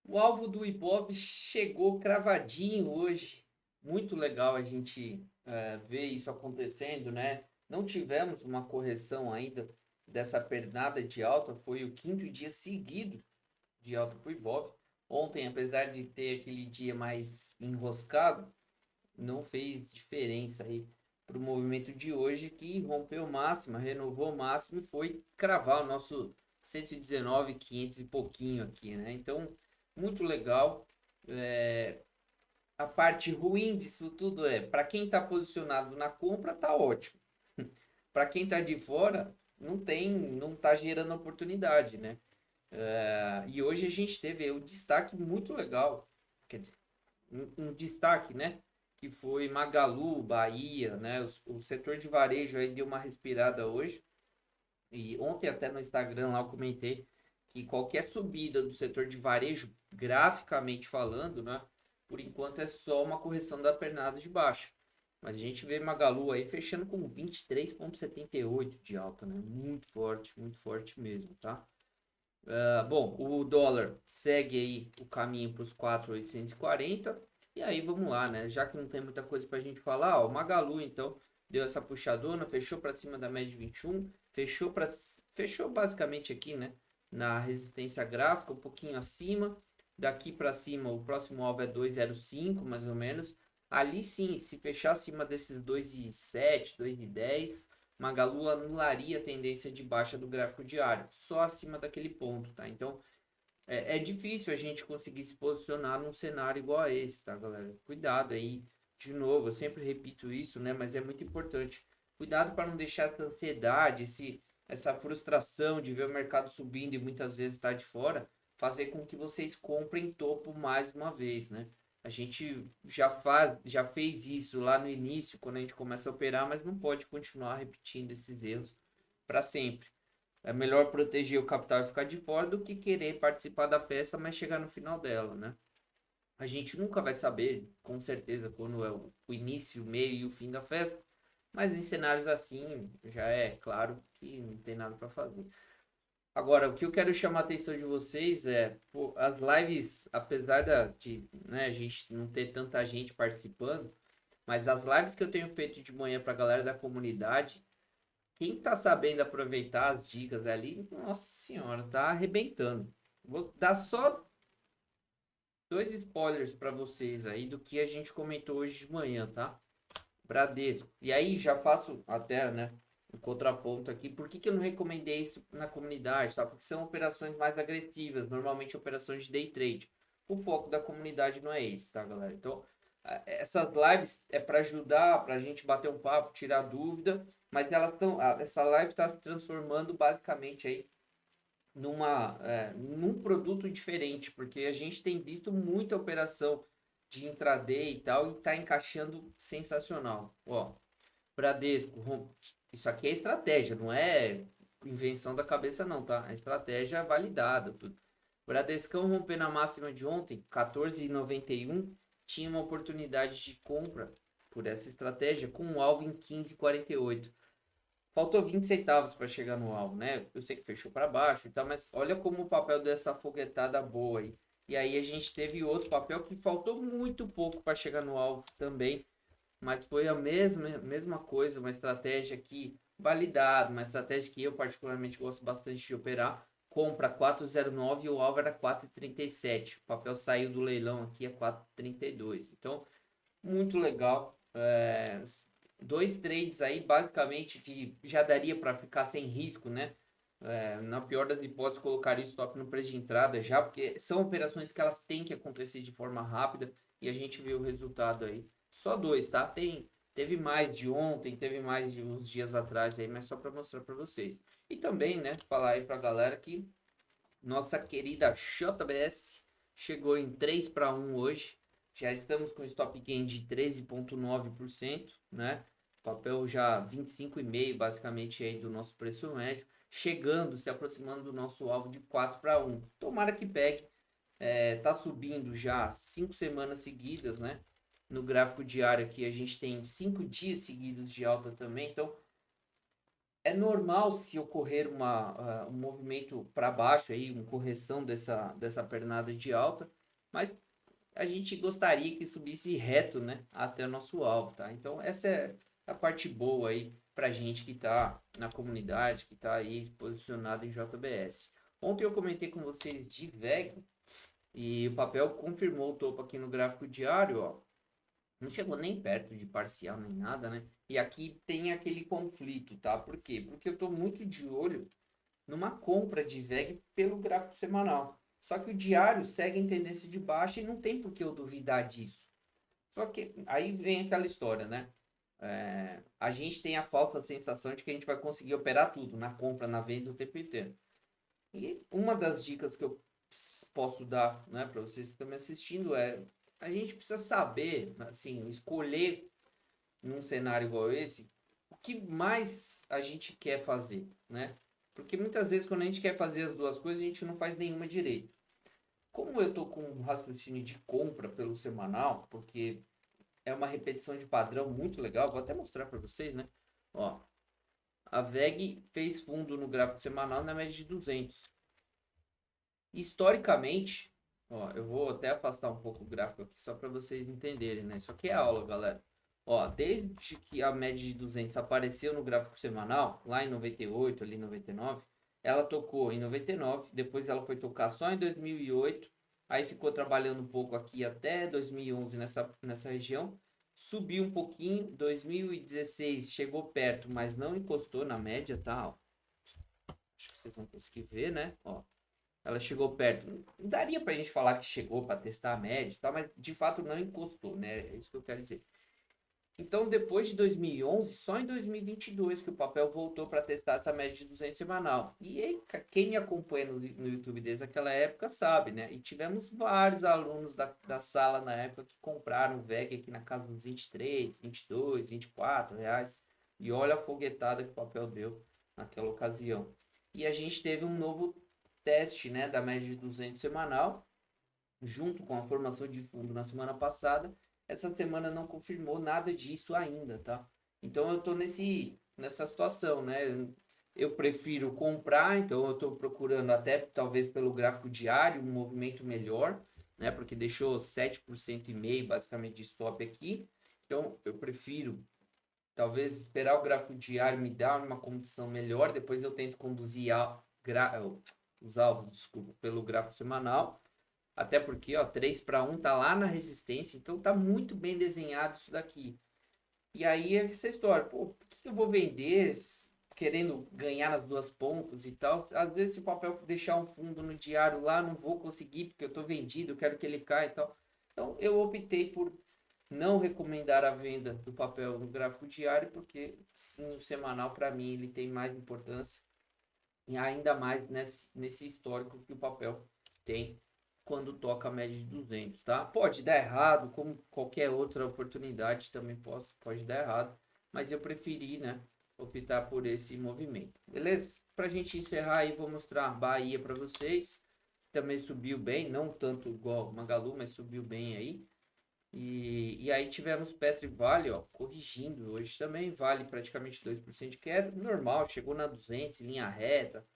O alvo do Ibov chegou cravadinho hoje. Muito legal a gente ver isso acontecendo, né? Não tivemos uma correção ainda dessa pernada de alta. Foi o quinto dia seguido de alta para o Ibov. Ontem, apesar de ter aquele dia mais enroscado, não fez diferença aí para o movimento de hoje, que rompeu máxima, renovou máximo e foi cravar o nosso 119.500 e pouquinho aqui, né? Então, muito legal. É, a parte ruim disso tudo é, para quem está posicionado na compra, tá ótimo. Para quem está de fora, não tá gerando oportunidade, né? E hoje a gente teve um destaque muito legal, quer dizer, um destaque, né? Que foi Magalu, Bahia, né? O setor de varejo aí deu uma respirada hoje. E ontem até no Instagram lá eu comentei que qualquer subida do setor de varejo, graficamente falando, né? Por enquanto é só uma correção da pernada de baixa. Mas a gente vê Magalu aí fechando com 23,78 de alta, né? Muito forte mesmo, tá? Bom, o dólar segue aí o caminho para os 4.840. E aí vamos lá, né? Já que não tem muita coisa para a gente falar, ó, o Magalu então deu essa puxadona, fechou para cima da média de 21, fechou basicamente aqui, né, na resistência gráfica, um pouquinho acima. Daqui para cima, o próximo alvo é 2,05 mais ou menos. Ali sim, se fechar acima desses 2,7, 2,10, Magalu anularia a tendência de baixa do gráfico diário, só acima daquele ponto, tá? Então é difícil a gente conseguir se posicionar num cenário igual a esse, tá, galera? Cuidado aí, de novo, eu sempre repito isso, né? Mas é muito importante. Cuidado para não deixar essa ansiedade, essa frustração de ver o mercado subindo e muitas vezes estar de fora, fazer com que vocês comprem topo mais uma vez, né? A gente já fez isso lá no início, quando a gente começa a operar, mas não pode continuar repetindo esses erros para sempre. É melhor proteger o capital e ficar de fora do que querer participar da festa, mas chegar no final dela, né? A gente nunca vai saber, com certeza, quando é o início, o meio e o fim da festa, mas em cenários assim, já é claro que não tem nada para fazer. Agora, o que eu quero chamar a atenção de vocês é, pô, as lives, apesar de, né, a gente não ter tanta gente participando, mas as lives que eu tenho feito de manhã para a galera da comunidade, quem tá sabendo aproveitar as dicas ali, nossa senhora, tá arrebentando. Vou dar só dois spoilers para vocês aí do que a gente comentou hoje de manhã, tá? Bradesco. E aí já faço até, né, um contraponto aqui. Por que que eu não recomendei isso na comunidade, tá? Porque são operações mais agressivas, normalmente operações de day trade. O foco da comunidade não é esse, tá, galera? Então, essas lives é para ajudar, para a gente bater um papo, tirar dúvida, mas essa live está se transformando basicamente aí num produto diferente, porque a gente tem visto muita operação de intraday e tal, e tá encaixando sensacional. Ó, Bradesco, isso aqui é estratégia, não é invenção da cabeça não, tá? É estratégia validada, tudo. Bradescão rompendo a máxima de ontem, 14,91, tinha uma oportunidade de compra por essa estratégia com um alvo em 15,48. Faltou 20 centavos para chegar no alvo, né? Eu sei que fechou para baixo e tal, mas olha como o papel dessa foguetada boa aí. E aí a gente teve outro papel que faltou muito pouco para chegar no alvo também, mas foi a mesma coisa, uma estratégia que validada, uma estratégia que eu particularmente gosto bastante de operar. Compra 4,09 e o alvo era 4,37. O papel saiu do leilão aqui a 4,32. Então, muito legal. Dois trades aí, basicamente, que já daria para ficar sem risco, né? Na pior das hipóteses, colocaria o stop no preço de entrada já, porque são operações que elas têm que acontecer de forma rápida e a gente vê o resultado aí. Só dois, tá? Teve mais de ontem, teve mais de uns dias atrás aí, mas só para mostrar para vocês. E também, né, falar aí para a galera que nossa querida JBS chegou em 3 para 1 hoje. Já estamos com stop gain de 13,9%, né? Papel já 25,5 basicamente aí do nosso preço médio, chegando, se aproximando do nosso alvo de 4 para 1. Tomara que pegue. Tá subindo já 5 semanas seguidas, né? No gráfico diário aqui a gente tem 5 dias seguidos de alta também, então é normal se ocorrer um movimento para baixo aí, uma correção dessa pernada de alta, mas a gente gostaria que subisse reto, né, até o nosso alvo, tá? Então essa é a parte boa aí pra gente que está na comunidade, que está aí posicionado em JBS. Ontem eu comentei com vocês de VEG e o papel confirmou o topo aqui no gráfico diário, ó. Não chegou nem perto de parcial nem nada, né? E aqui tem aquele conflito, tá? Por quê? Porque eu estou muito de olho numa compra de VEG pelo gráfico semanal. Só que o diário segue em tendência de baixa e não tem por que eu duvidar disso. Só que aí vem aquela história, né? A gente tem a falsa sensação de que a gente vai conseguir operar tudo, na compra, na venda, o tempo inteiro. E uma das dicas que eu posso dar, né, para vocês que estão me assistindo a gente precisa saber, assim, escolher num cenário igual esse, o que mais a gente quer fazer, né? Porque muitas vezes quando a gente quer fazer as duas coisas, a gente não faz nenhuma direito. Como eu tô com um raciocínio de compra pelo semanal, porque é uma repetição de padrão muito legal, vou até mostrar para vocês, né? Ó, a VEG fez fundo no gráfico semanal na média de 200. Historicamente, ó, eu vou até afastar um pouco o gráfico aqui só para vocês entenderem, né? Isso aqui é aula, galera. Ó, desde que a média de 200 apareceu no gráfico semanal, lá em 98, ali em 99, ela tocou em 99, depois ela foi tocar só em 2008, aí ficou trabalhando um pouco aqui até 2011 nessa região, subiu um pouquinho, 2016 chegou perto, mas não encostou na média, tá? Ó, acho que vocês vão conseguir ver, né? Ó, ela chegou perto. Não daria pra gente falar que chegou para testar a média e tal, mas de fato não encostou, né? É isso que eu quero dizer. Então, depois de 2011, só em 2022 que o papel voltou para testar essa média de 200 semanal. E aí, quem me acompanha no YouTube desde aquela época sabe, né? E tivemos vários alunos da sala na época que compraram o VEG aqui na casa dos 23, 22, 24 reais. E olha a foguetada que o papel deu naquela ocasião. E a gente teve um novo teste, né, da média de 200 semanal, junto com a formação de fundo na semana passada. Essa semana não confirmou nada disso ainda, tá? Então eu tô nessa situação, né? Eu prefiro comprar, então eu estou procurando até talvez pelo gráfico diário um movimento melhor, né? Porque deixou 7,5% basicamente de stop aqui. Então eu prefiro talvez esperar o gráfico diário me dar uma condição melhor, depois eu tento conduzir os alvos, desculpa, pelo gráfico semanal. Até porque, ó, 3 para 1 tá lá na resistência, então tá muito bem desenhado isso daqui. E aí é essa história, pô, por que eu vou vender querendo ganhar nas duas pontas e tal? Às vezes se o papel deixar um fundo no diário lá, não vou conseguir porque eu tô vendido, eu quero que ele caia e tal. Então eu optei por não recomendar a venda do papel no gráfico diário, porque sim, o semanal para mim ele tem mais importância e ainda mais nesse histórico que o papel tem quando toca a média de 200, tá? Pode dar errado, como qualquer outra oportunidade também pode dar errado, mas eu preferi, né, optar por esse movimento. Beleza? Pra gente encerrar aí, vou mostrar a Bahia para vocês. Também subiu bem, não tanto igual Magalu, mas subiu bem aí. E aí tivemos Petro e Vale, ó, corrigindo hoje também, Vale praticamente 2% de queda, normal, chegou na 200 em linha reta,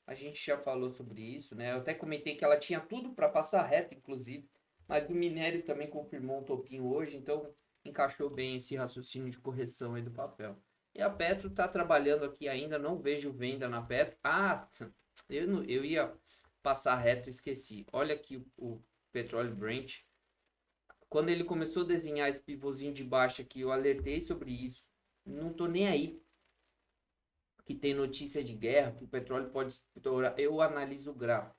a gente já falou sobre isso, né? Eu até comentei que ela tinha tudo para passar reto, inclusive, mas o minério também confirmou um topinho hoje, então encaixou bem esse raciocínio de correção aí do papel. E a Petro está trabalhando aqui ainda, não vejo venda na Petro. Ah, eu ia passar reto, esqueci. Olha aqui o petróleo Brent. Quando ele começou a desenhar esse pivôzinho de baixo aqui, eu alertei sobre isso. Não tô nem aí que tem notícia de guerra, que o petróleo pode estourar. Eu analiso o gráfico.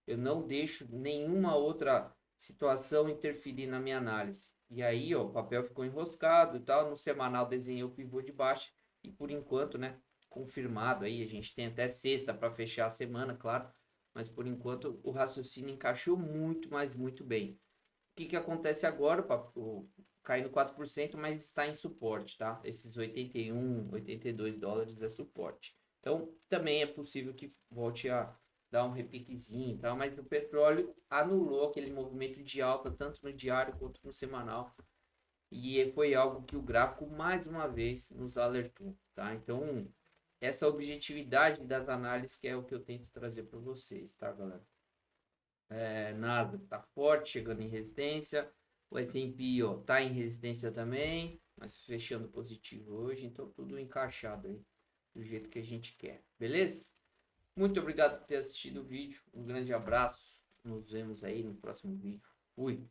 Eu não deixo nenhuma outra situação interferir na minha análise. E aí, ó, o papel ficou enroscado e tal. No semanal desenhei o pivô de baixo. E por enquanto, né, confirmado aí. A gente tem até sexta para fechar a semana, claro. Mas por enquanto o raciocínio encaixou muito, mas muito bem. O que acontece agora? O caindo 4%, mas está em suporte, tá? Esses 81, 82 dólares é suporte. Então, também é possível que volte a dar um repiquezinho e tal, mas o petróleo anulou aquele movimento de alta, tanto no diário quanto no semanal. E foi algo que o gráfico, mais uma vez, nos alertou, tá? Então, essa objetividade das análises que é o que eu tento trazer para vocês, tá, galera? Nasdaq tá forte, chegando em resistência. O S&P, ó, tá em resistência também, mas fechando positivo hoje, então tudo encaixado aí, do jeito que a gente quer, beleza? Muito obrigado por ter assistido o vídeo, um grande abraço, nos vemos aí no próximo vídeo. Fui!